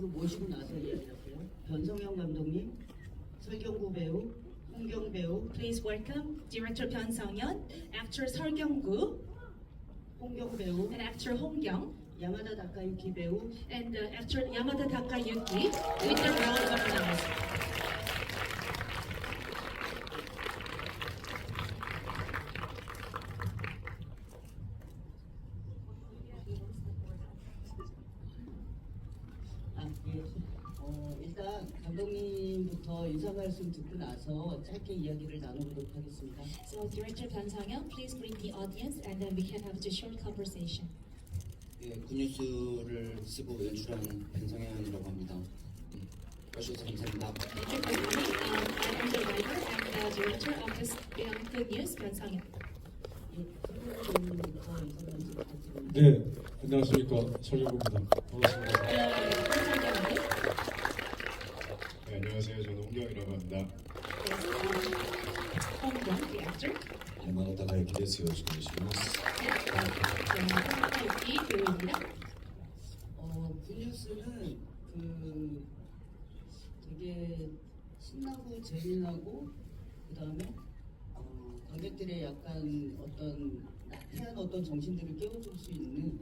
앞으로 모시고 나서 이야기할게요. 변성현 감독님, 설경구 배우, 홍경 배우, Please welcome director Byun Sung-yeon, actor Seol Kyung-gu, 홍경 배우, and actor Hong Kyung, 야마다 다카유키 배우, and actor Yamada Takayuki with their round of applause. 예. 일단 감독님부터 인사 말씀 듣고 나서 짧게 이야기를 나눠보도록 하겠습니다. So director Byun Sung-yeon, please greet the audience and then we can have a short conversation. 예, 굿뉴스를 쓰고 연출한 변성현이라고 합니다. 와주셔서 감사합니다. Thank you for coming. I am the writer and the director of this film Good News, Byun Sung-yeon. 감독님부터 인사 말씀 부탁드립니다. 네, 안녕하십니까. 설경구입니다. 반갑습니다. 네, 안녕하세요. 저는 홍경이라고 합니다. Hong Kyung, the actor. 山田孝之です。よろしくお願いします。 Takayuki 배우입니다. 굿뉴스는 되게 신나고 재미나고 그다음에 관객들의 약간 어떤 나태한 어떤 정신들을 깨워줄 수 있는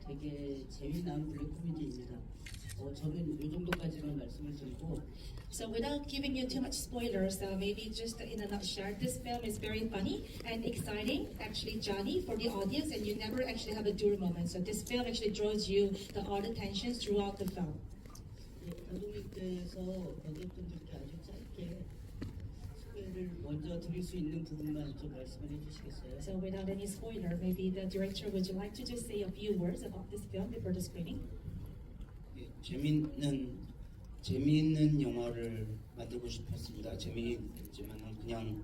되게 재미난 블랙 코미디입니다. 저는 이 정도까지만 말씀을 드리고 So without giving you too much spoilers, maybe just in a nutshell, this film is very funny and exciting, actually Johnny, for the audience, and you never actually have a dull moment. So this film actually draws you all the tensions throughout the film. 예, 감독님께서 관객분들께 아주 짧게 소개를 먼저 드릴 수 있는 부분만 좀 말씀을 해주시겠어요? So without any spoiler, maybe the director, would you like to just say a few words about this film before the screening? 예, 재미있는 영화를 만들고 싶었습니다. 재미있지만 그냥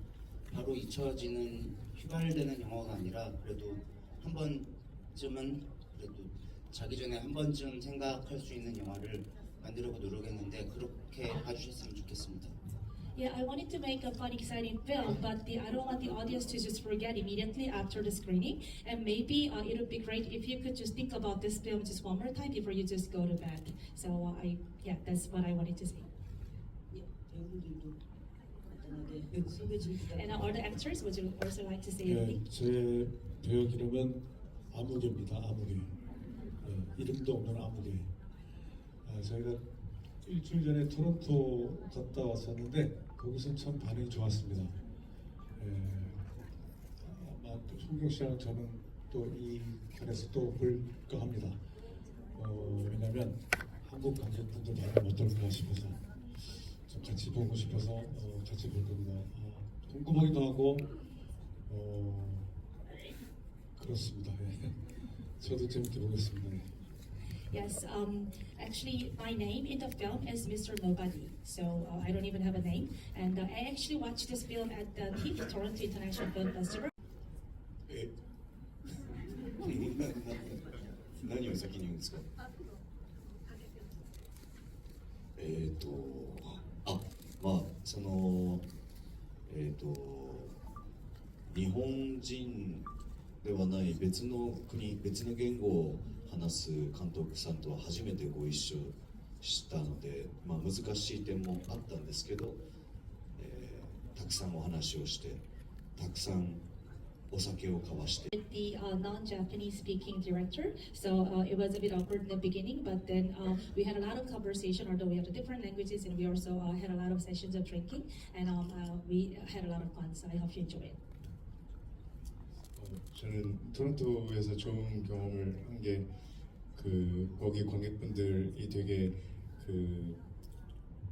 바로 잊혀지는 휘발되는 영화가 아니라 그래도 한 번쯤은 그래도 자기 전에 한 번쯤 생각할 수 있는 영화를 만들려고 노력했는데 그렇게 봐주셨으면 좋겠습니다. Yeah, I wanted to make a fun, exciting film, but I don't want the audience to just forget immediately after the screening. And maybe it would be great if you could just think about this film just one more time before you just go to bed. So that's what I wanted to say. 예, 배우분들도 간단하게 소개 좀 And 부탁드립니다. all the actors, would you also like to say 예, anything? 제 배역 이름은 아무개입니다. 아무개. 예, 이름도 없는 아무개. 저희가 일주일 전에 토론토 갔다 왔었는데 거기서 참 반응이 좋았습니다. 아마 송경 씨랑 저는 또 이 편에서 또 볼까 합니다. 왜냐하면 한국 관객분들 반응 어떨까 싶어서 좀 같이 보고 싶어서 같이 볼 겁니다. 궁금하기도 하고 그렇습니다. 예. 저도 재밌게 보겠습니다. 예. Yes, actually, my name in the film is Mr. Nobody, so I don't even have a name. And I actually watched this film at the TIFF, Toronto International Film Festival. え何を先に言うんですか。まあその日本人ではない別の国別の言語を話す監督さんとは初めてご一緒したので、難しい点もあったんですけど、たくさんお話をしてたくさんお酒を交わして。 With the non-Japanese speaking director, so it was a bit awkward in the beginning, but then we had a lot of conversation, although we have the different languages, and we also had a lot of sessions of drinking, and we had a lot of fun, so I hope you enjoy it. 저는 토론토에서 좋은 경험을 한 게 거기 관객분들이 되게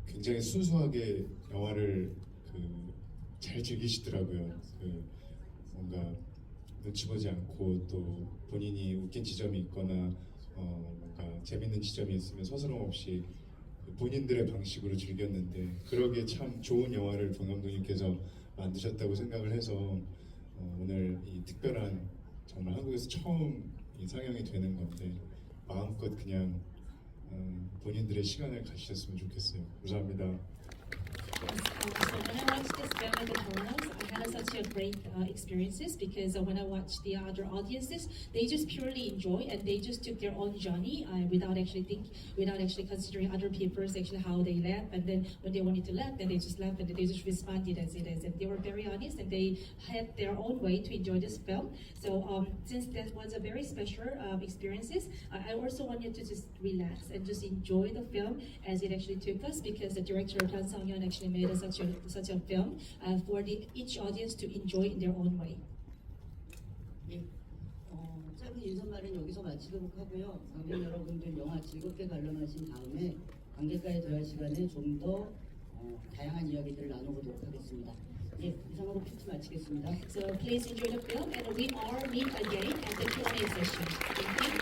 굉장히 순수하게 영화를 잘 즐기시더라고요. 뭔가 눈치 보지 않고 또 본인이 웃긴 지점이 있거나 뭔가 재밌는 지점이 있으면 서스럼 없이 본인들의 방식으로 즐겼는데 그러기에 참 좋은 영화를 본 감독님께서 만드셨다고 생각을 해서 오늘 이 특별한 정말 한국에서 처음 이 상영이 되는 건데 마음껏 그냥 본인들의 시간을 가지셨으면 좋겠어요. 감사합니다. So when I watched this film at the Coronas, I had such a great experiences because when I watched the other audiences, they just purely enjoy and they just took their own journey without actually considering other people's actually how they laugh, and then when they wanted to laugh, then they just laughed and they just responded as it is, and they were very honest and they had their own way to enjoy this film. So since that was a very special experiences, I also wanted to just relax and just enjoy the film as it actually took us, because the director Han Sang-yeon actually made such a film for each audience to enjoy in their own way. 예, 짧은 인사말은 여기서 마치도록 하고요. 관객 여러분들 영화 즐겁게 관람하신 다음에 관객과의 대화 시간에 좀 더 다양한 이야기들을 나눠보도록 하겠습니다. 예, 이상으로 PT 마치겠습니다. So please enjoy the film, and we all meet again at the Q&A session. Thank you.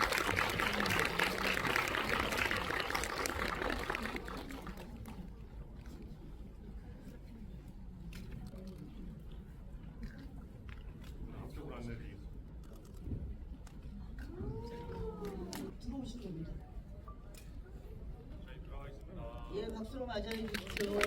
들어오시면 됩니다. 예, 박수로 맞이해 주십시오.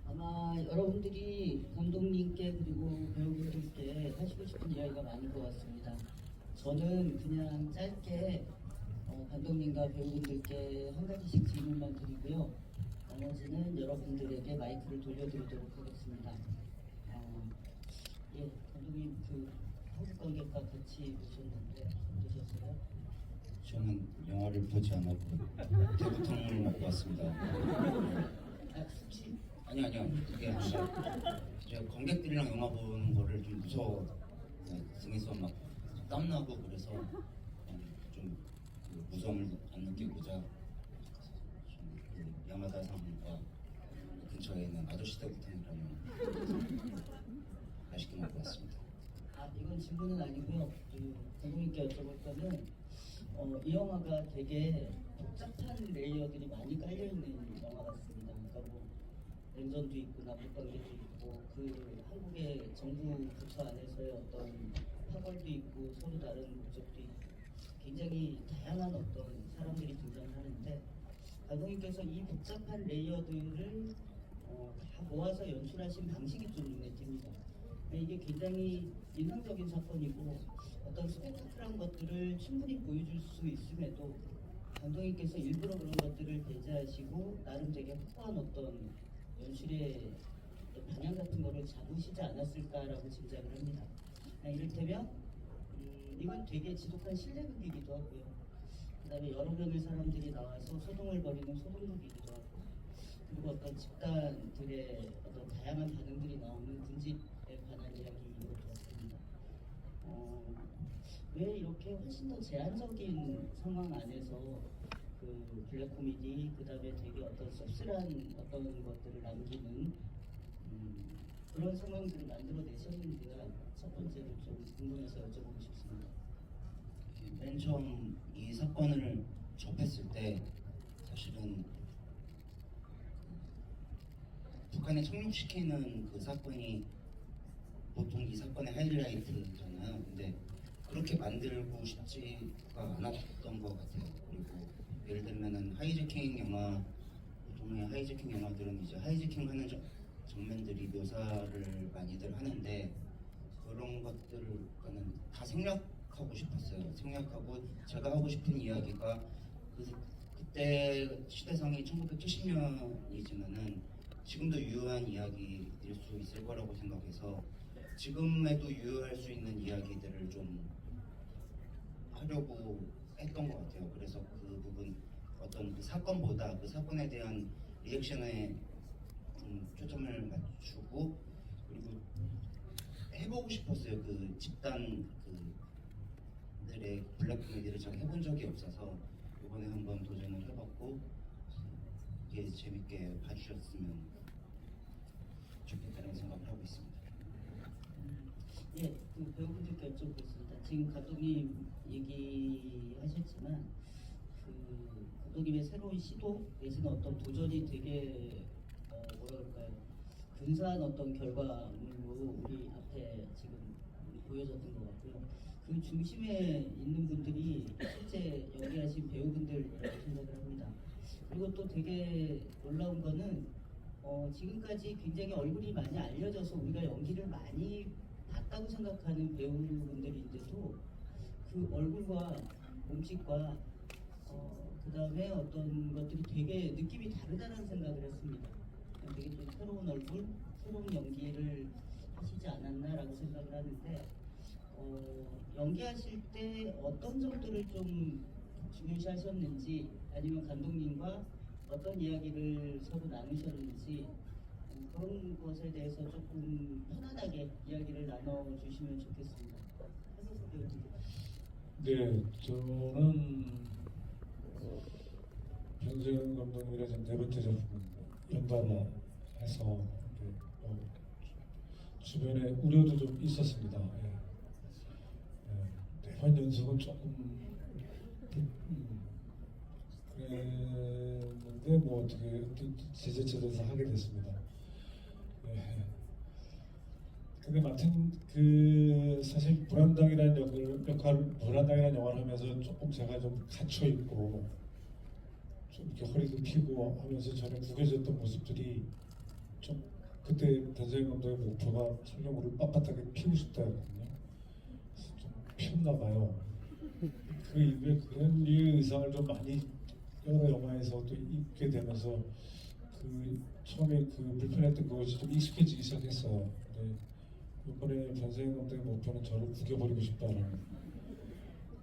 아마 여러분들이 감독님께 그리고 배우분들께 하시고 싶은 이야기가 많을 것 같습니다. 저는 그냥 짧게 감독님과 배우분들께 한 가지씩 질문만 드리고요. 나머지는 여러분들에게 마이크를 돌려드리도록 하겠습니다. 예, 감독님 그 한국 관객과 같이 오셨는데 어떠셨어요? 저는 영화를 보지 않았고 대구탕을 먹고 왔습니다. 혹시 아니요. 그게 아니라 제가 관객들이랑 영화 보는 거를 좀 무서워. 등에서 막 땀나고 그래서 좀그 무서움을 안 느끼고자 그 야마다상과 근처에 있는 아저씨 대구탕이라는 맛있게 먹고 왔습니다. 이건 질문은 아니고요. 그 감독님께 여쭤볼 거는 이 영화가 되게 복잡한 레이어들이 많이 깔려 있는 영화 같습니다. 그러니까 뭐 냉전도 있고 남북관계도 있고 그 한국의 정부 부처 안에서의 어떤 파벌도 있고 서로 다른 목적도 있고 굉장히 다양한 어떤 사람들이 등장하는데 감독님께서 이 복잡한 레이어들을 다 모아서 연출하신 방식이 좀 눈에 띕니다. 이게 굉장히 인상적인 사건이고 어떤 스펙타클한 것들을 충분히 보여줄 수 있음에도 감독님께서 일부러 그런 것들을 배제하시고 나름 되게 확고한 어떤 연출의 방향 같은 거를 잡으시지 않았을까라고 짐작을 합니다. 이를테면 이건 되게 지독한 실내극이기도 하고요. 그 다음에 여러 명의 사람들이 나와서 소동을 벌이는 소동극이기도 하고, 그리고 어떤 집단들의 어떤 다양한 반응들이 나오는 군집에 관한 이야기인 것 같습니다. 왜 이렇게 훨씬 더 제한적인 상황 안에서 그 블랙 코미디, 그 다음에 되게 어떤 씁쓸한 어떤 것들을 남기는 그런 상황들을 만들어내셨는지가 첫 번째로 좀 궁금해서 여쭤보고 싶습니다. 맨 처음 이 사건을 접했을 때 사실은 북한에 착륙시키는 그 사건이 보통 이 사건의 하이라이트잖아요. 근데 그렇게 만들고 싶지가 않았던 것 같아요. 그리고 예를 들면은 하이제킹 영화, 보통의 하이제킹 영화들은 이제 하이제킹 하는 장면들이 묘사를 많이들 하는데 그런 것들을 다 생략하고 싶었어요. 생략하고 제가 하고 싶은 이야기가 그때 시대상이 1970년이지만은 지금도 유효한 이야기일 수 있을 거라고 생각해서 지금에도 유효할 수 있는 이야기들을 좀 하려고 했던 것 같아요. 그래서 그 부분 어떤 그 사건보다 그 사건에 대한 리액션에 좀 초점을 맞추고 그리고 해보고 싶었어요. 그 집단 그들의 블랙 코미디를 잘 해본 적이 없어서 이번에 한번 도전을 해봤고 이게 재밌게 봐주셨으면 좋겠다는 생각을 하고 있습니다. 예, 그 배우분들께 여쭤보겠습니다. 지금 감독님 얘기하셨지만 그 감독님의 새로운 시도 내지는 어떤 도전이 되게 뭐라 그럴까요? 근사한 어떤 결과물로 우리 앞에 지금 보여졌던 것 같고요. 그 중심에 있는 분들이 실제 연기하신 배우분들이라고 생각을 합니다. 그리고 또 되게 놀라운 거는 지금까지 굉장히 얼굴이 많이 알려져서 우리가 연기를 많이 봤다고 생각하는 배우분들인데도 그 얼굴과 몸짓과 그 다음에 어떤 것들이 되게 느낌이 다르다는 생각을 했습니다. 되게 좀 새로운 얼굴, 새로운 연기를 하시지 않았나라고 생각을 하는데 연기하실 때 어떤 점들을 좀 중요시하셨는지 아니면 감독님과 어떤 이야기를 서로 나누셨는지 그런 것에 대해서 조금 편안하게 이야기를 나눠주시면 좋겠습니다. 한석수 배우님. 네, 저는 변재현 감독님이랑 지금 네 번째 작품 연달아 해서 주변에 우려도 좀 있었습니다. 네 번 연속은 조금 그랬는데 뭐 어떻게 제재처에서 하게 됐습니다. 근데 마침 그 사실 불안당이라는 불안당이라는 영화를 하면서 조금 제가 좀 갇혀 있고 좀 이렇게 허리도 펴고 하면서 저는 구겨졌던 모습들이 좀 그때 변재현 감독의 목표가 설령물을 빳빳하게 피우고 싶다였거든요. 그래서 좀 피웠나 봐요. 그 이후에 그런 류의 의상을 좀 많이 여러 영화에서 또 입게 되면서 그 처음에 그 불편했던 그것이 좀 익숙해지기 시작했어요. 근데 이번에 변재현 감독의 목표는 저를 구겨버리고 싶다는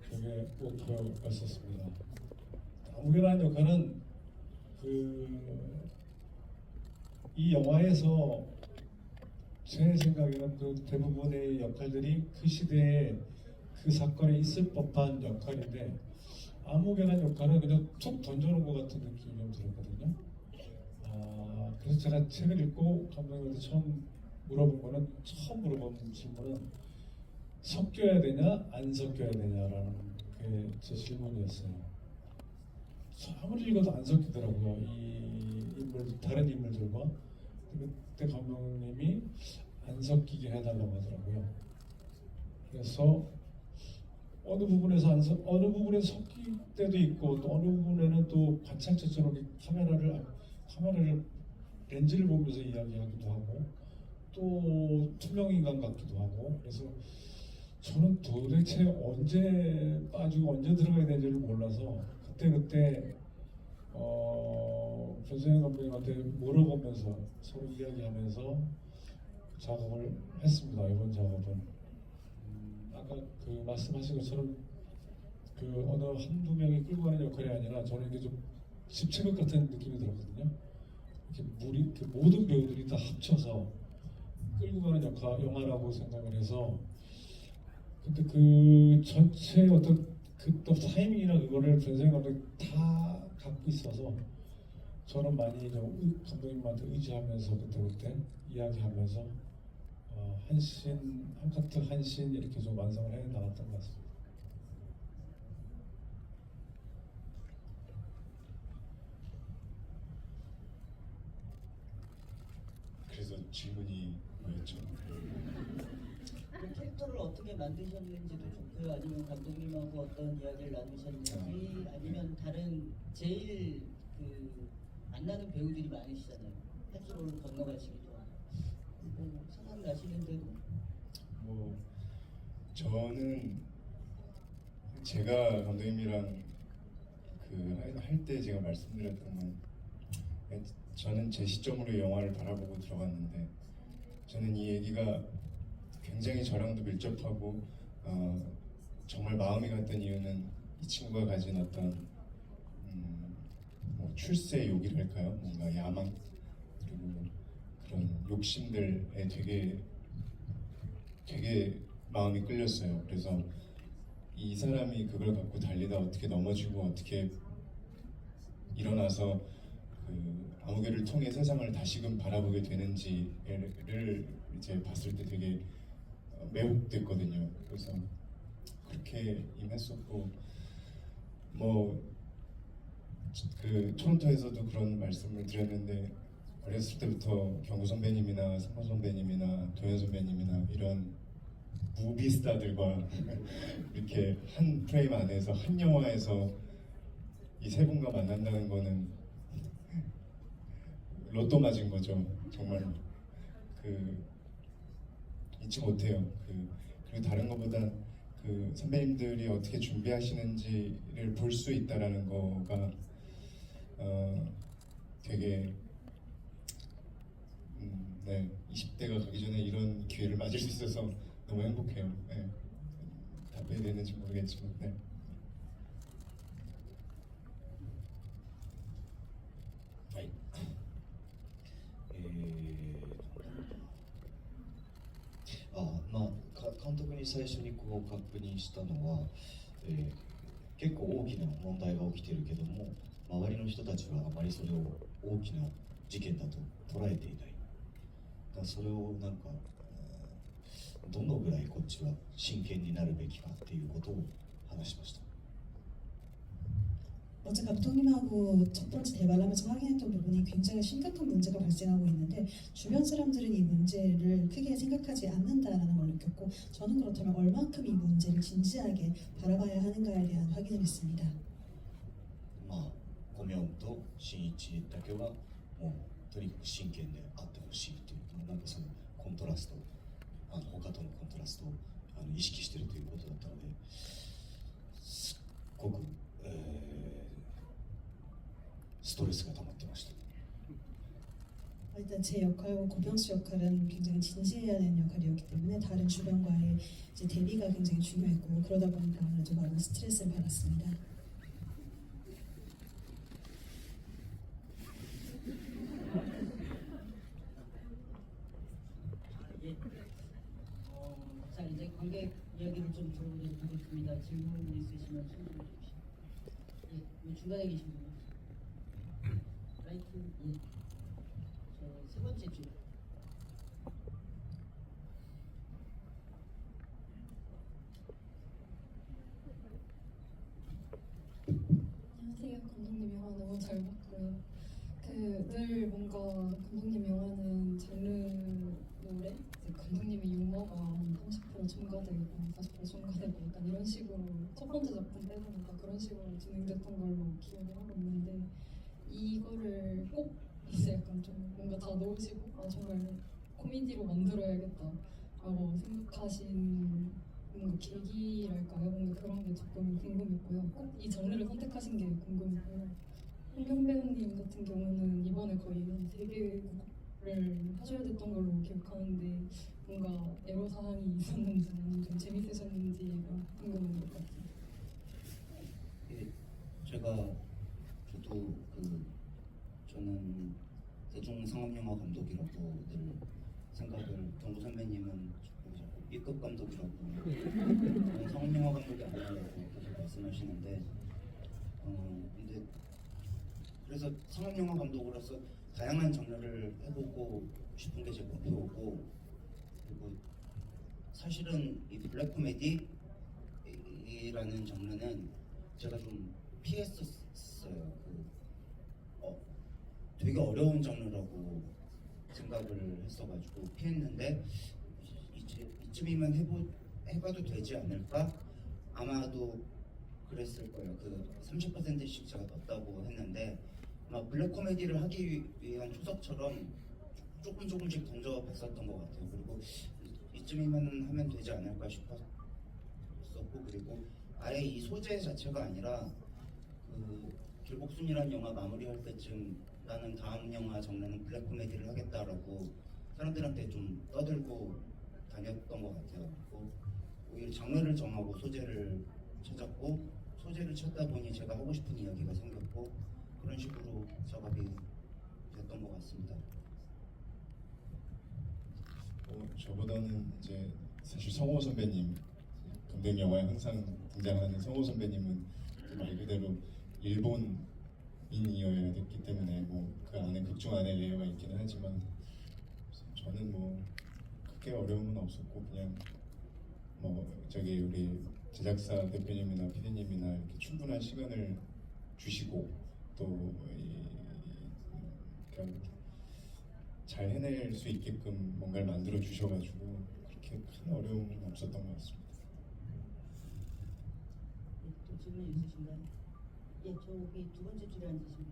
그게 목표였었습니다. 아무개라는 역할은 이 영화에서 제 생각에는 그 대부분의 역할들이 그 시대에 그 사건에 있을 법한 역할인데 아무개라는 역할은 그냥 툭 던져놓은 것 같은 느낌이 좀 들었거든요. 그래서 제가 책을 읽고 감독님한테 처음 물어본 질문은 섞여야 되냐 안 섞여야 되냐라는 게 제 질문이었어요. 아무리 읽어도 안 섞이더라고요. 다른 인물들과. 그때 감독님이 안 섞이게 해달라고 하더라고요. 그래서 어느 부분에 섞일 때도 있고 또 어느 부분에는 또 관찰자처럼 카메라를 렌즈를 보면서 이야기하기도 하고 또 투명인간 같기도 하고 그래서 저는 도대체 언제 빠지고 언제 들어가야 되는지를 몰라서 그때 변재현 감독님한테 물어보면서 서로 이야기하면서 작업을 했습니다. 이번 작업은 아까 그 말씀하신 것처럼 그 어느 한두 명이 끌고 가는 역할이 아니라 저는 이게 좀 집체극 같은 느낌이 들었거든요. 이렇게 모든 배우들이 다 합쳐서 끌고 가는 영화라고 생각을 해서 근데 그 전체 어떤 또 타이밍이나 그거를 변재현 감독이 다 갖고 있어서 저는 많이 좀 감독님한테 의지하면서 그때 이야기하면서 한 카트 한 씬 이렇게 좀 완성을 해 나갔던 것 같습니다. 그래서 질문이 뭐였죠? 그 캐릭터를 어떻게 만드셨는지도 좋고요. 아니면 감독님하고 어떤 이야기를 나누셨는지 아니면 다른 제일 그 만나는 배우들이 많으시잖아요. 해수로를 건너가시기도 하고 뭐 생각나시는 대로 뭐 저는 제가 감독님이랑 그 할 때 제가 말씀드렸던 건 저는 제 시점으로 영화를 바라보고 들어갔는데 저는 이 얘기가 굉장히 저랑도 밀접하고 정말 마음이 갔던 이유는 이 친구가 가진 어떤 뭐 출세 욕이랄까요? 뭔가 야망 그리고 그런 욕심들에 되게 마음이 끌렸어요. 그래서 이 사람이 그걸 갖고 달리다 어떻게 넘어지고 어떻게 일어나서 그 아무개를 통해 세상을 다시금 바라보게 되는지를 이제 봤을 때 되게 매혹됐거든요. 그래서 그렇게 임했었고 뭐 그 토론토에서도 그런 말씀을 드렸는데 어렸을 때부터 경구 선배님이나 성호 선배님이나 도현 선배님이나 이런 무비 스타들과 이렇게 한 프레임 안에서 한 영화에서 이 세 분과 만난다는 거는 로또 맞은 거죠. 정말로 그 잊지 못해요. 그리고 다른 것보다 그 선배님들이 어떻게 준비하시는지를 볼 수 있다라는 거가 되게 네 20대가 가기 전에 이런 기회를 맞을 수 있어서 너무 행복해요. 네. 답해야 되는지 모르겠지만 네. はい。監督に最初にこう確認したのは、結構大きな問題が起きてるけども、周りの人たちはあまりそれを大きな事件だと捉えていない。だからそれをなんか、どのぐらいこっちは真剣になるべきかっていうことを話しました。 어제 감독님하고 첫 번째 대화를 하면서 확인했던 부분이 굉장히 심각한 문제가 발생하고 있는데 주변 사람들은 이 문제를 크게 생각하지 않는다라는 걸 느꼈고 저는 그렇다면 얼만큼 이 문제를 진지하게 바라봐야 하는가에 대한 확인을 했습니다. まあコミョンと新一だけはもうとにかく真剣であってほしいというなんかそのコントラスト他とのコントラストを意識しているということだったのですっごく、ストレスが溜まってました。 일단 제 역할과 고병 씨 역할은 굉장히 진지해야 되는 역할이었기 때문에 다른 주변과의 이제 대비가 굉장히 중요했고 그러다 보니까 아무래도 많은 스트레스를 받았습니다. 예. 자 이제 관객 이야기를 좀 들어보겠습니다. 질문 있으시면 질문해 주십시오. 예, 이 중간에 계신 분. 라이트 예. 저 세 번째 줄. 안녕하세요. 감독님 영화 너무 잘 봤고요. 늘 뭔가 감독님 영화는 장르 노래, 이제 감독님의 유머가 한 30% 첨가되고 40% 첨가되고 약간 이런 식으로 첫 번째 작품 빼고 뭔가 그런 식으로 진행됐던 걸로 기억을 하고 있는데 이거를 꼭 이제 약간 좀 뭔가 다 넣으시고 정말 코미디로 만들어야겠다라고 생각하신 뭔가 계기랄까요? 뭔가 그런 게 조금 궁금했고요. 꼭 이 장르를 선택하신 게 궁금했고요. 홍경 배우님 같은 경우는 이번에 거의 한 3개를 하셔야 됐던 걸로 기억하는데 뭔가 애로사항이 있었는지 아니면 좀 재밌으셨는지가 궁금한 것 같아요. 예, 저도 저는 대중상업영화 감독이라고 늘 생각을 경구 선배님은 자꾸 B급 감독이라고 저는 상업영화 감독이 아니라고 계속 말씀하시는데 근데 그래서 상업영화 감독으로서 다양한 장르를 해보고 싶은 게 제 목표고 그리고 사실은 이 블랙 코미디라는 장르는 제가 좀 피했었어요. 되게 어려운 장르라고 생각을 했어가지고 피했는데 이쯤이면 해봐도 되지 않을까? 아마도 그랬을 거예요. 30%씩 제가 넣었다고 했는데 아마 블랙 코미디를 하기 위한 초석처럼 조금씩 던져봤었던 것 같아요. 그리고 이쯤이면 하면 되지 않을까 싶었었고 그리고 아예 이 소재 자체가 아니라 길복순이라는 영화 마무리할 때쯤 나는 다음 영화 장르는 블랙 코미디를 하겠다라고 사람들한테 좀 떠들고 다녔던 것 같아요. 오히려 장르를 정하고 소재를 찾았고 소재를 찾다 보니 제가 하고 싶은 이야기가 생겼고 그런 식으로 작업이 됐던 것 같습니다. 저보다는 이제 사실 성호 선배님 감독 영화에 항상 등장하는 성호 선배님은 말 그대로 일본인이어야 됐기 때문에 그 안에 극중 안에 레이어가 있기는 하지만 저는 크게 어려움은 없었고 그냥 뭐 저기 우리 제작사 대표님이나 PD님이나 이렇게 충분한 시간을 주시고 또 잘 해낼 수 있게끔 뭔가를 만들어 주셔가지고 그렇게 큰 어려움은 없었던 것 같습니다. 예, 또 질문 있으신가요? 예, 저기 두 번째 줄에 앉으시면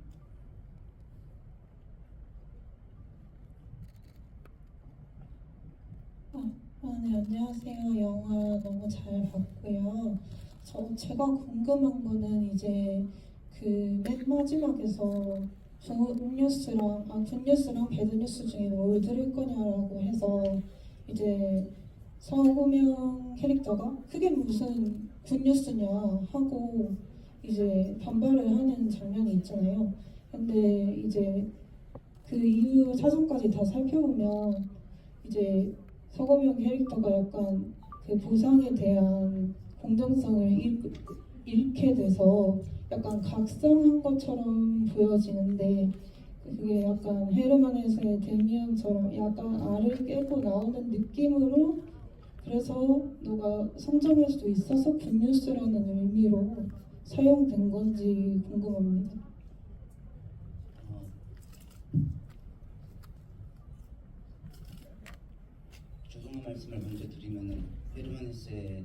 됩니다. 네, 안녕하세요. 영화 너무 잘 봤고요. 제가 궁금한 거는 이제 그 맨 마지막에서 굿뉴스랑 배드뉴스 중에 뭘 들을 거냐라고 해서 이제 서구명 캐릭터가 그게 무슨 굿뉴스냐 하고 이제 반발을 하는 장면이 있잖아요. 근데 이제 그 이후 사전까지 다 살펴보면 이제 서거명 캐릭터가 약간 그 보상에 대한 공정성을 잃게 돼서 약간 각성한 것처럼 보여지는데 그게 약간 헤르만헤세의 데미안처럼 약간 알을 깨고 나오는 느낌으로 그래서 너가 성장할 수 있어서 굿뉴스라는 의미로 사용된 건지 궁금합니다. 죄송한 말씀을 먼저 드리면은 헤르만헤세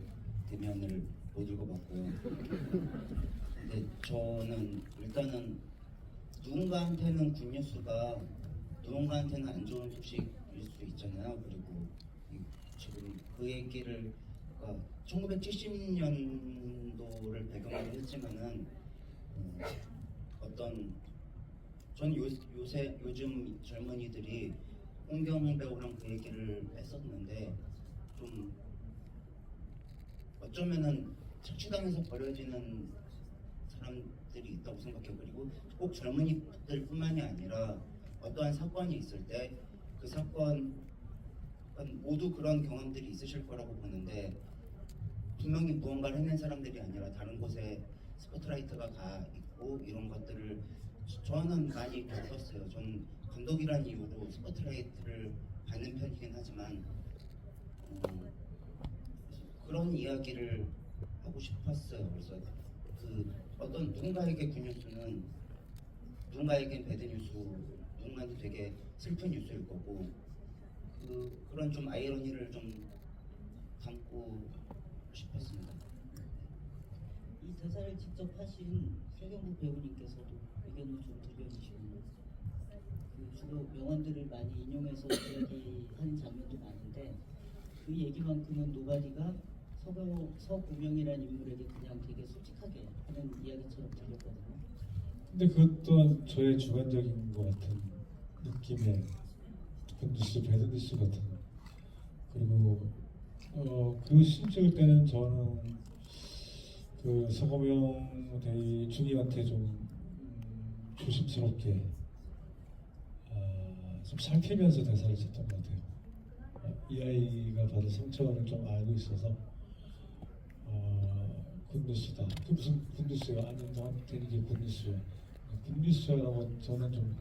대면을 못 읽어봤고요. 근데 저는 일단은 누군가한테는 굿뉴스가 누군가한테는 안 좋은 소식일 수 있잖아요. 그리고 지금 그 얘기를 1970년도를 배경으로 했지만은 전 요즘 젊은이들이 홍경 배우랑 그 얘기를 했었는데 좀 어쩌면은 착취당해서 버려지는 사람들이 있다고 생각해요. 그리고 꼭 젊은이들뿐만이 아니라 어떠한 사건이 있을 때 그 사건 모두 그런 경험들이 있으실 거라고 보는데 분명히 무언가를 해낸 사람들이 아니라 다른 곳에 스포트라이트가 가 있고 이런 것들을 저는 많이 겪었어요. 전 감독이란 이유로 스포트라이트를 받는 편이긴 하지만 그런 이야기를 하고 싶었어요. 그래서 그 어떤 누군가에게 굿뉴스는 누군가에겐 배드뉴스, 누군가한테 되게 슬픈 뉴스일 거고 그런 좀 아이러니를 좀 담고 싶었습니다. 이 대사를 직접 하신 설경구 배우님께서도 의견을 좀 들려주시고 주로 명언들을 많이 인용해서 이야기하는 장면도 많은데 그 얘기만큼은 노바디가 서구명이라는 인물에게 그냥 되게 솔직하게 하는 이야기처럼 들렸거든요. 근데 그것 또한 저의 주관적인 것 같은 느낌의 굿뉴스, 배드뉴스 같은 그리고 그 시점 찍을 때는 저는 그 서거명 대위 중위한테 좀 조심스럽게 좀 살피면서 대사를 썼던 것 같아요. 이 아이가 받은 상처를 좀 알고 있어서 굿뉴스다. 그 무슨 굿뉴스야? 아니 너한테 이게 굿뉴스야. 굿뉴스라고 저는 좀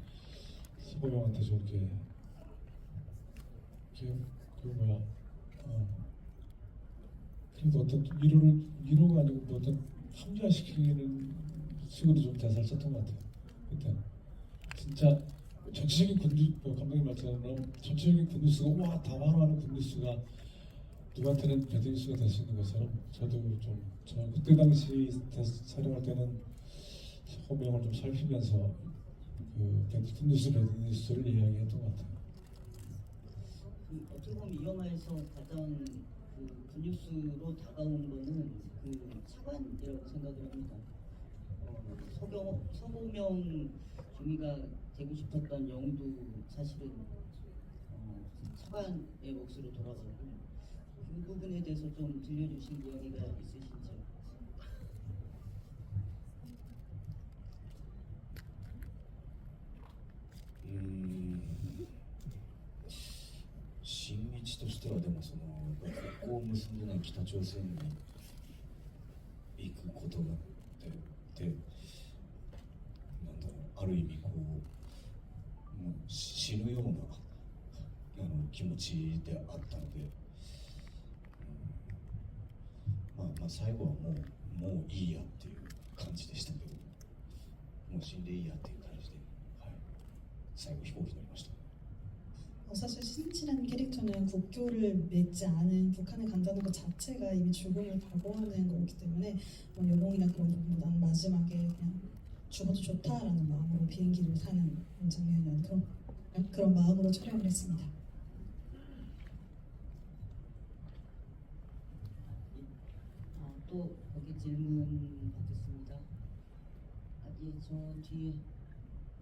서거명한테 저렇게 그래도 어떤 위로가 아니고 뭐 어떤 합리화시키는 식으로 좀 대사를 썼던 것 같아요. 그때 진짜 전체적인 감독님 말처럼 전체적인 굿뉴스가 와 다만화하는 굿뉴스가 누구한테는 배드뉴스가 될 수 있는 것처럼 저도 저 그때 당시 촬영할 때는 서거명을 좀 살피면서 그 굿뉴스 배드뉴스를 이야기했던 것 같아요. 어떻게 보면 이 영화에서 가장 그 굿뉴스로 다가온 거는 그 차관이라고 생각을 합니다. 서구명 중위가 되고 싶었던 영웅도 사실은 차관의 몫으로 돌아가고 그 부분에 대해서 좀 들려주신 이야기가 있으신지요?新道としてはでもその国交を結んでない北朝鮮に行くことがでなんだろうある意味こうもう死ぬような気持ちであったので、まあ、最後はもういいやっていう感じでしたけど、もう死んでいいやっていう感じで、はい、最後飛行機乗りました。 사실 신이라는 캐릭터는 국교를 맺지 않은 북한에 간다는 것 자체가 이미 죽음을 각오하는 거기 때문에 여몽이나 그런 부분보다는 마지막에 그냥 죽어도 좋다라는 마음으로 비행기를 타는 장면이었던 그런 마음으로 촬영을 했습니다. 또 여기 질문 받겠습니다. 예, 저 뒤에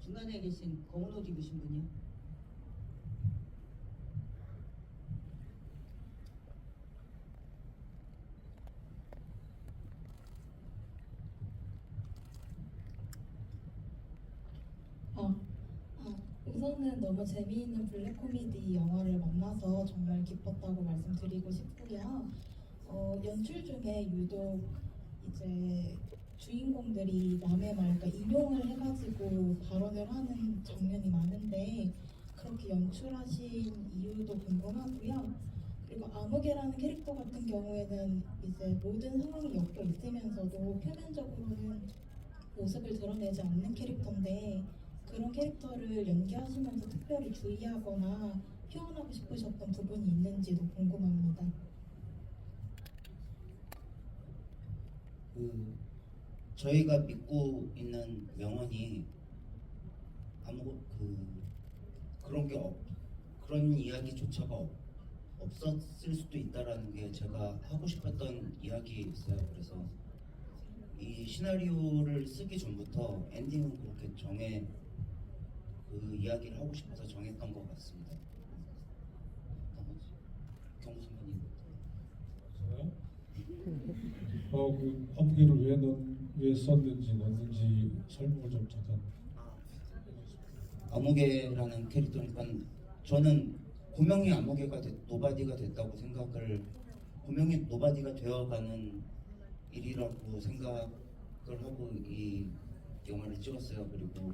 중간에 계신 검은 옷 입으신 분이요. 우선은 너무 재미있는 블랙 코미디 영화를 만나서 정말 기뻤다고 말씀드리고 싶고요. 연출 중에 유독 이제 주인공들이 남의 말, 그러니까 인용을 해가지고 발언을 하는 장면이 많은데 그렇게 연출하신 이유도 궁금하고요. 그리고 아무개라는 캐릭터 같은 경우에는 이제 모든 상황이 엮여 있으면서도 표면적으로는 모습을 드러내지 않는 캐릭터인데 그런 캐릭터를 연기하시면서 특별히 주의하거나 표현하고 싶으셨던 부분이 있는지도 궁금합니다. 저희가 믿고 있는 명언이 그런 이야기조차가 없었을 수도 있다라는 게 제가 하고 싶었던 이야기였어요. 그래서 이 시나리오를 쓰기 전부터 엔딩은 그렇게 그 이야기를 하고 싶어서 정했던 것 같습니다. 경호 선배님. 그 암흑개를 왜 썼는지 넣었는지 설명을 좀 잠깐. 암흑개라는 캐릭터니까 저는 고명이 암흑개가 노바디가 됐다고 고명이 노바디가 되어가는 일이라고 생각을 하고 이 영화를 찍었어요. 그리고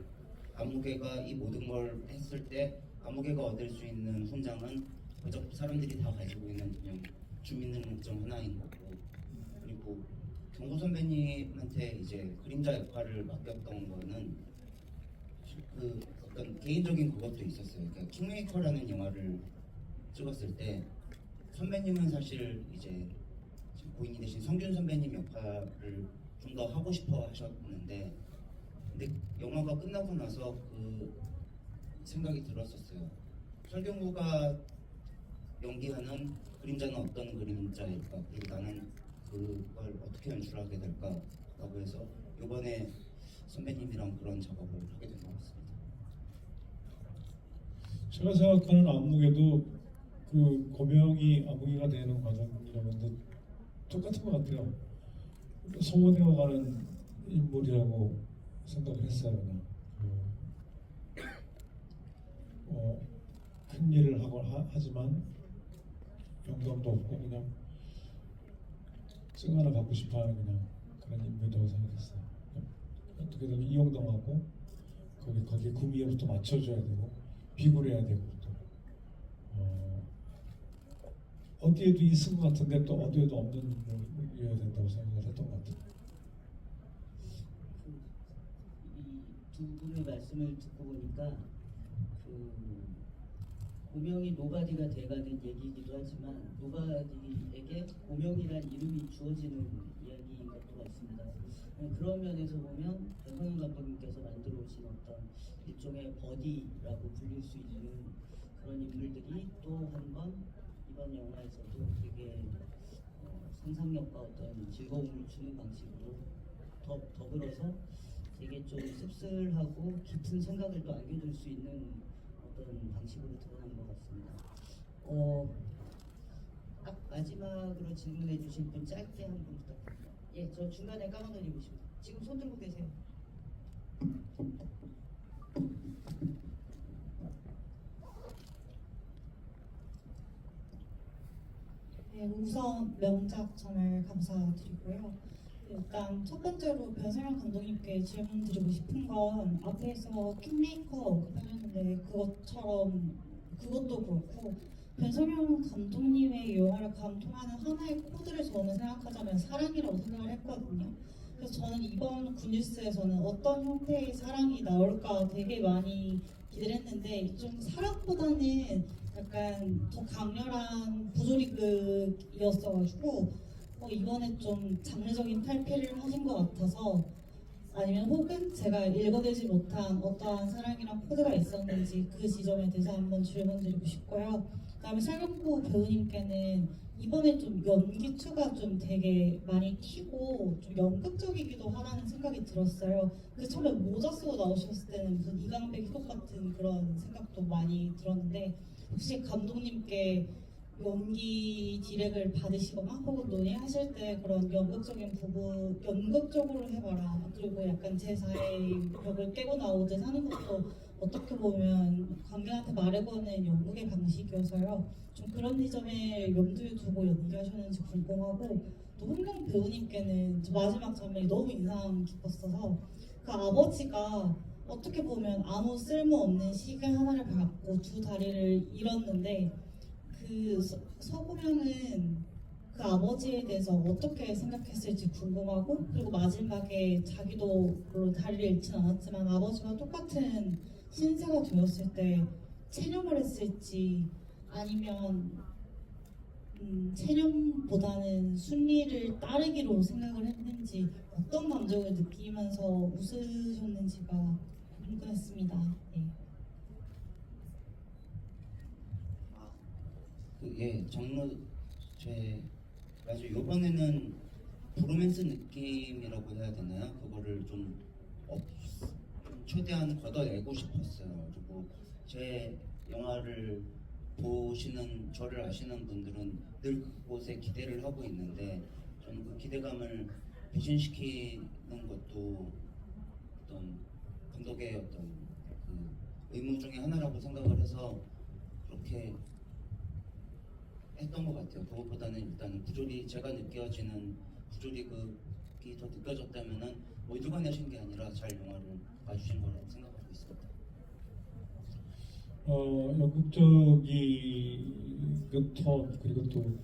암흑개가 이 모든 걸 했을 때 암흑개가 얻을 수 있는 훈장은 그저 사람들이 다 가지고 있는 그냥 주민등록증 하나인 거고, 그리고 경호 선배님한테 이제 그림자 역할을 맡겼던 거는 그 어떤 개인적인 그것도 있었어요. 그러니까 킹메이커라는 영화를 찍었을 때 선배님은 사실 이제 고인이 되신 성균 선배님 역할을 좀 더 하고 싶어 하셨는데, 근데 영화가 끝나고 나서 그 생각이 들었었어요. 설경구가 연기하는 그림자는 어떤 그림자일까? 그리고 나는 그걸 어떻게 연출하게 될까라고 해서 이번에 선배님이랑 그런 작업을 하게 된 것 같습니다. 제가 생각하는 암흑에도 그 고명이 암흑이가 되는 과정이라면 똑같은 것 같아요. 소모되어가는 인물이라고 생각을 했어요. 그냥 큰 일을 하지만 영감도 없고 그냥 승 하나 받고 싶어하는 그냥 그런 인물이라고 생각했어요. 어떻게든 이용당하고 거기에 구미에 또 맞춰줘야 되고 비굴해야 되고 또 어디에도 있을 것 같은데 또 어디에도 없는 인물이어야 된다고 생각을 했던 것 같아요. 이 두 분의 말씀을 듣고 보니까 고명이 노바디가 돼가는 얘기이기도 하지만 노바디에게 고명이란 이름이 주어지는 이야기인 것도 같습니다. 그런 면에서 보면 배성현 감독님께서 만들어 오신 어떤 일종의 버디라고 불릴 수 있는 그런 인물들이 또 한 번 이번 영화에서도 되게 상상력과 어떤 즐거움을 주는 방식으로 더불어서 되게 좀 씁쓸하고 깊은 생각을 또 안겨줄 수 있는 어떤 방식으로 드러난 것 같습니다. 딱 마지막으로 질문해 주실 분 짧게 한 분 부탁드립니다. 예, 저 중간에 까만 옷 입으십니다. 지금 손 들고 계세요. 네, 우선 명작 정말 감사드리고요. 일단 첫 번째로 변성현 감독님께 질문드리고 싶은 건 앞에서 킹메이커 언급하셨는데 그것도 그렇고 변성현 감독님의 영화를 감통하는 하나의 코드를 저는 생각하자면 사랑이라고 생각을 했거든요. 그래서 저는 이번 굿뉴스에서는 어떤 형태의 사랑이 나올까 되게 많이 기대를 했는데 좀 사랑보다는 약간 더 강렬한 부조리극이었어가지고 이번에 좀 장르적인 탈피를 하신 것 같아서 아니면 혹은 제가 읽어내지 못한 어떠한 사랑이랑 코드가 있었는지 그 지점에 대해서 한번 질문드리고 싶고요. 그다음에 설경구 배우님께는 이번에 좀 연기 투가 좀 되게 많이 튀고 좀 연극적이기도 하다는 생각이 들었어요. 그 처음에 모자 쓰고 나오셨을 때는 무슨 이강백 희곡 같은 그런 생각도 많이 들었는데 혹시 감독님께 연기 디렉을 받으시거나 혹은 논의하실 때 그런 연극적인 부분 연극적으로 해봐라 그리고 약간 제4의 벽을 깨고 나오듯 하는 것도 어떻게 보면 관객한테 말해보는 연극의 방식이어서요 좀 그런 지점에 염두에 두고 연기하셨는지 궁금하고 또 홍경 배우님께는 마지막 장면이 너무 인상 깊었어서 그 아버지가 어떻게 보면 아무 쓸모없는 시계 하나를 받고 두 다리를 잃었는데 그 서구명은 그 아버지에 대해서 어떻게 생각했을지 궁금하고 그리고 마지막에 자기도 물론 다리를 잃진 않았지만 아버지와 똑같은 신세가 되었을 때 체념을 했을지 아니면 체념보다는 순리를 따르기로 생각을 했는지 어떤 감정을 느끼면서 웃으셨는지가 궁금했습니다. 네. 장르 맞아 요번에는 브로맨스 느낌이라고 해야 되나요? 그거를 좀 최대한 걷어내고 싶었어요. 그리고 제 영화를 보시는 저를 아시는 분들은 늘 그곳에 기대를 하고 있는데 저는 그 기대감을 배신시키는 것도 어떤 감독의 어떤 그 의무 중에 하나라고 생각을 해서 그렇게 했던 것 같아요. 그것보다는 일단 제가 느껴지는 부조리극이 더 느껴졌다면은 어디가 내신 게 아니라 잘 영화를 봐주신 거라고 생각하고 있습니다. 연극적인 톤 그리고 또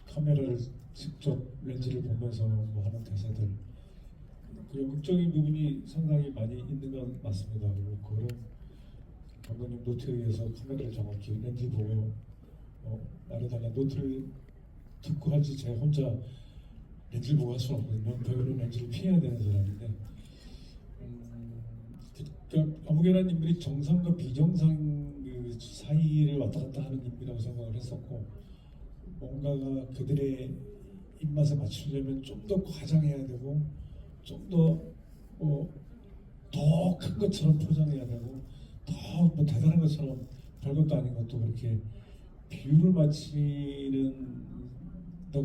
카메라를 직접 렌즈를 보면서 뭐 하는 대사들 그 연극적인 부분이 상당히 많이 있는 건 맞습니다. 그리고 그런 감독님 노트에 의해서 카메라를 정확히 렌즈 보고 말해달라 노트를 듣고 할지 제가 혼자 렌즈를 보고 할 수는 없거든요. 배우는 렌즈를 피해야 되는 사람인데 그러니까 아무개라는 인물이 정상과 비정상 그 사이를 왔다 갔다 하는 인물이라고 생각을 했었고 뭔가가 그들의 입맛에 맞추려면 좀 더 과장해야 되고 좀 더 큰 것처럼 포장해야 되고 더 뭐 대단한 것처럼 별것도 아닌 것도 그렇게 비율을 맞추는다고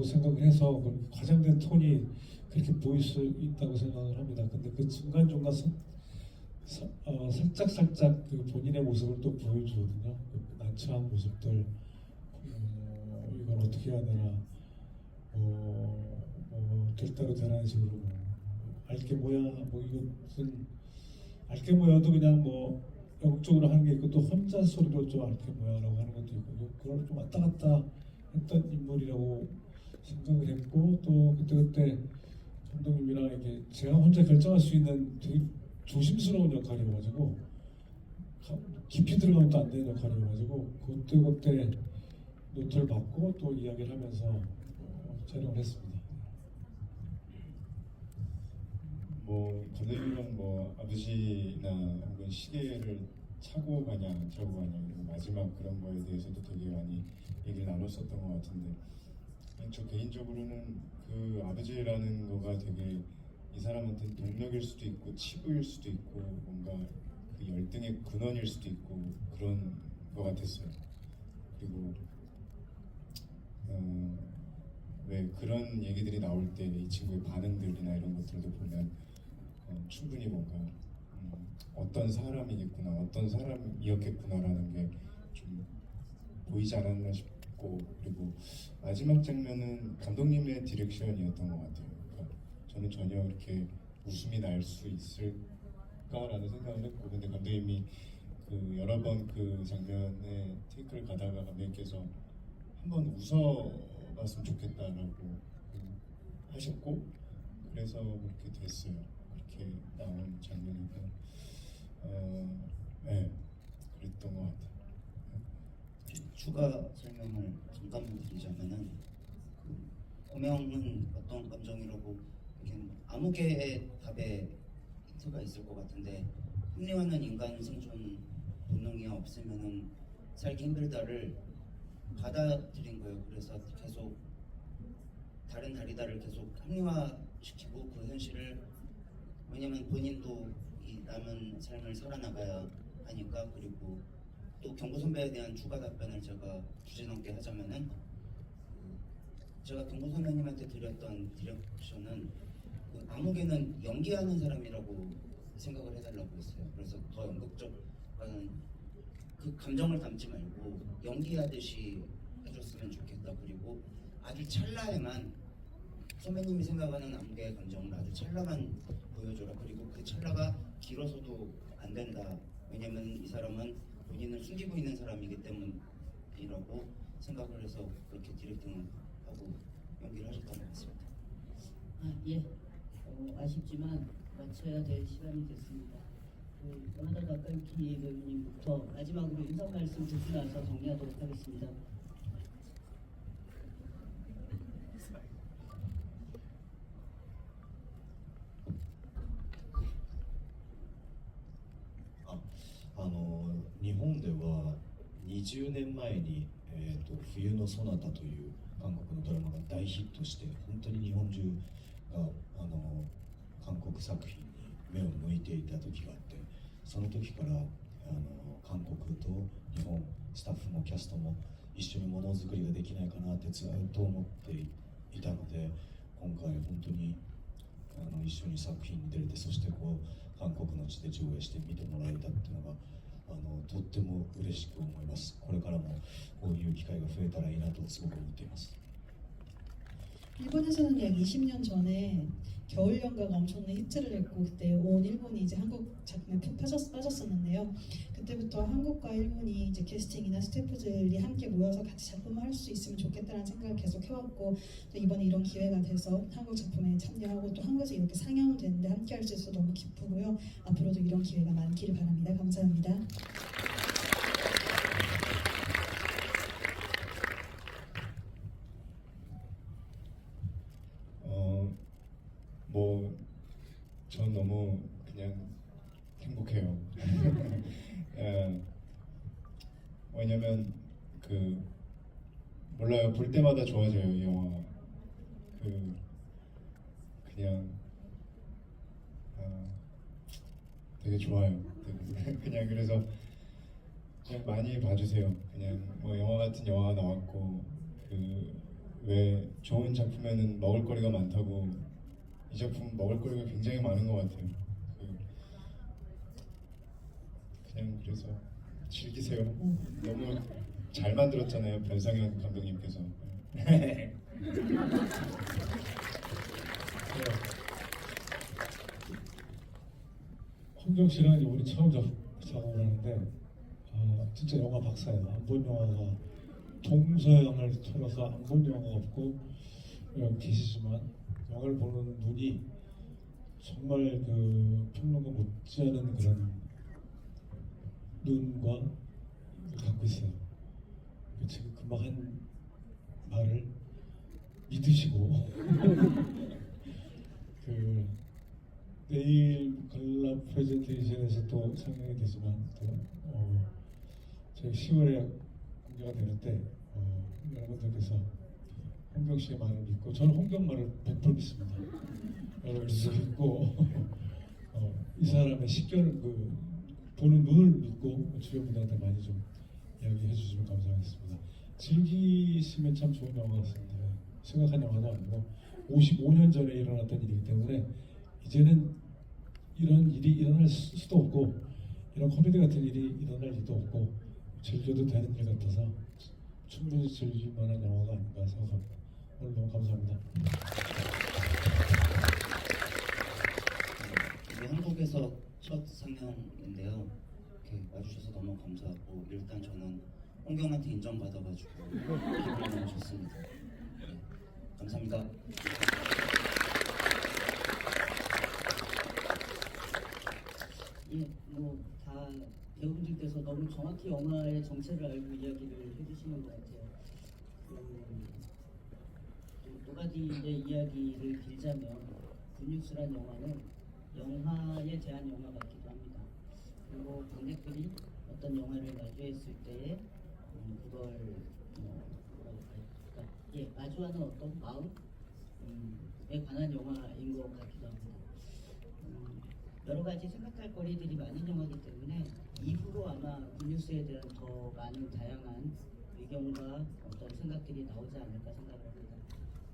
생각을 해서 과장된 톤이 그렇게 보일 수 있다고 생각을 합니다. 근데 그 중간중간 살짝 그 본인의 모습을 또 보여주거든요. 그 난처한 모습들 이걸 어떻게 해야 되나 될 대로 되라는 식으로 알게 뭐야 뭐 이거 무슨 알게 뭐야도 그냥 뭐 영적으로 하는 게 있고 또 혼자 소리로 좀 알게 뭐야라고 하는 것도 있고 그걸 좀 왔다 갔다 했던 인물이라고 생각을 했고 또 그때 감독님이랑 이렇게 제가 혼자 결정할 수 있는 되게 조심스러운 역할이어가지고 깊이 들어가면 또 안 되는 역할이어가지고 그때 노트를 받고 또 이야기를 하면서 촬영을 했습니다. 뭐 감독님이랑 뭐 아버지나 혹은 시계를 차고 가냐 안 차고 가냐 그리고 마지막 그런 거에 대해서도 되게 많이 얘기를 나눴었던 것 같은데 저 개인적으로는 그 아버지라는 거가 되게 이 사람한테는 동력일 수도 있고 치부일 수도 있고 뭔가 그 열등의 근원일 수도 있고 그런 것 같았어요. 그리고 왜 그런 얘기들이 나올 때 이 친구의 반응들이나 이런 것들도 보면 충분히 뭔가 어떤 사람이겠구나 어떤 사람이었겠구나라는 게 좀 보이지 않았나 싶고 그리고 마지막 장면은 감독님의 디렉션이었던 것 같아요. 그러니까 저는 전혀 이렇게 웃음이 날 수 있을까라는 생각을 했고 근데 감독님이 그 여러 번 그 장면에 테이크를 가다가 감독님께서 한번 웃어봤으면 좋겠다라고 하셨고 그래서 그렇게 됐어요. 그렇게 나온 장면이고 네 그랬던 것 같아요. 추가 설명을 잠깐만 드리자면은 그 고명은 어떤 감정이라고 이렇게 아무개의 답에 힌트가 있을 것 같은데 합리화는 인간 생존 본능이 없으면은 살기 힘들다를 받아들인 거예요. 그래서 계속 다른 다리다를 계속 합리화시키고 그 현실을 왜냐면 본인도 이 남은 삶을 살아나가야 하니까 그리고 또 경고 선배에 대한 추가 답변을 제가 주제 넘게 하자면은 제가 경고 선배님한테 드렸던 디렉션은 그 아무개는 연기하는 사람이라고 생각을 해달라고 했어요. 그래서 더 연극적과는 그 감정을 담지 말고 연기하듯이 해줬으면 좋겠다. 그리고 아주 찰나에만 선배님이 생각하는 아무개의 감정을 아주 찰나만 보여줘라. 그리고 그 찰나가 길어서도 안 된다. 왜냐면 이 사람은 본인을 숨기고 있는 사람이기 때문이라고 생각을 해서 그렇게 디렉팅을 하고 연기를 하셨던 것 같습니다. 예. 아쉽지만 마쳐야 될 시간이 됐습니다. 야마다 다카유키 배우님부터 마지막으로 인사 말씀 듣고 나서 정리하도록 하겠습니다.日本では20年前に、冬のソナタという韓国のドラマが大ヒットして本当に日本中が韓国作品に目を向いていた時があって、その時から韓国と日本スタッフもキャストも一緒にものづくりができないかなってずっと思っていたので、今回本当に一緒に作品に出れて、そしてこう韓国の地で上映して見てもらえたっていうのがとっても嬉しく思います。これからもこういう機会が増えたらいいなとすごく思っています。 일본에서는 약 20년 전에 겨울 연가가 엄청난 히트를 했고 그때 온 일본이 이제 한국 작품에 푹 빠졌었는데요. 그때부터 한국과 일본이 이제 캐스팅이나 스태프들이 함께 모여서 같이 작품을 할 수 있으면 좋겠다는 생각을 계속 해왔고 또 이번에 이런 기회가 돼서 한국 작품에 참여하고 또 한국에서 이렇게 상영되는데 함께 할 수 있어서 너무 기쁘고요. 앞으로도 이런 기회가 많기를 바랍니다. 감사합니다. 전 너무 그냥 행복해요. 왜냐면 몰라요. 볼 때마다 좋아져요, 이 영화가. 그냥 되게 좋아요. 그냥 그래서 그냥 많이 봐주세요. 그냥 영화 같은 영화가 나왔고 왜 좋은 작품에는 먹을거리가 많다고. 이 작품 먹을거리가 굉장히 많은 것 같아요. 그냥 그래서 즐기세요. 너무 잘 만들었잖아요, 변상현 감독님께서. 홍경 씨랑 우리 처음 작업을 하는데 진짜 영화 박사예요. 안 본 영화가 동서양을 통해서 안 본 영화가 없고 계시지만 영화를 보는 눈이 정말 평론가 못지않은 그런 눈과 갖고 있어요. 지금 금방 한 말을 믿으시고 내일 갈라 프레젠테이션에서 또 상영이 되지만 저희 10월에 공개가 되는데 여러분들께서 홍경 씨의 말을 믿고 저는 홍경 말을 100% 믿습니다. 여러분들도 믿고 이 사람의 식견을 보는 눈을 믿고 주변 분들한테 많이 좀 이야기해 주시면 감사하겠습니다. 즐기시면 참 좋은 영화 같습니다. 생각한 영화도 아니고 55년 전에 일어났던 일이기 때문에 이제는 이런 일이 일어날 수도 없고 이런 코미디 같은 일이 일어날 일도 없고 즐겨도 되는 일 같아서 충분히 즐길 만한 영화가 아닌가 생각합니다. 오늘 너무 감사합니다. 이제 한국에서 첫 상영인데요. 이렇게 와주셔서 너무 감사하고 일단 저는 홍경한테 인정받아가지고 기분이 너무 좋습니다. 네, 감사합니다. 예, 뭐 다 배우분들께서 너무 정확히 영화의 정체를 알고 이야기를 해주시는 것 같아요. 노가디의 이야기를 빌자면 굿뉴스란 영화는 영화에 대한 영화 같기도 합니다. 그리고 관객들이 어떤 영화를 마주했을 때에 그걸 뭐랄까, 예, 마주하는 어떤 마음에 관한 영화인 것 같기도 합니다. 여러 가지 생각할 거리들이 많은 영화이기 때문에 이후로 아마 굿뉴스에 대한 더 많은 다양한 의견과 어떤 생각들이 나오지 않을까 생각을 합니다.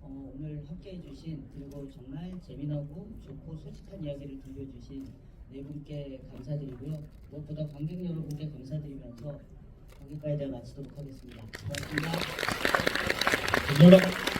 오늘 함께해 주신 그리고 정말 재미나고 좋고 솔직한 이야기를 들려주신 네 분께 감사드리고요. 무엇보다 관객 여러분께 감사드리면서 여기까지 마치도록 하겠습니다. 고맙습니다. 감사합니다.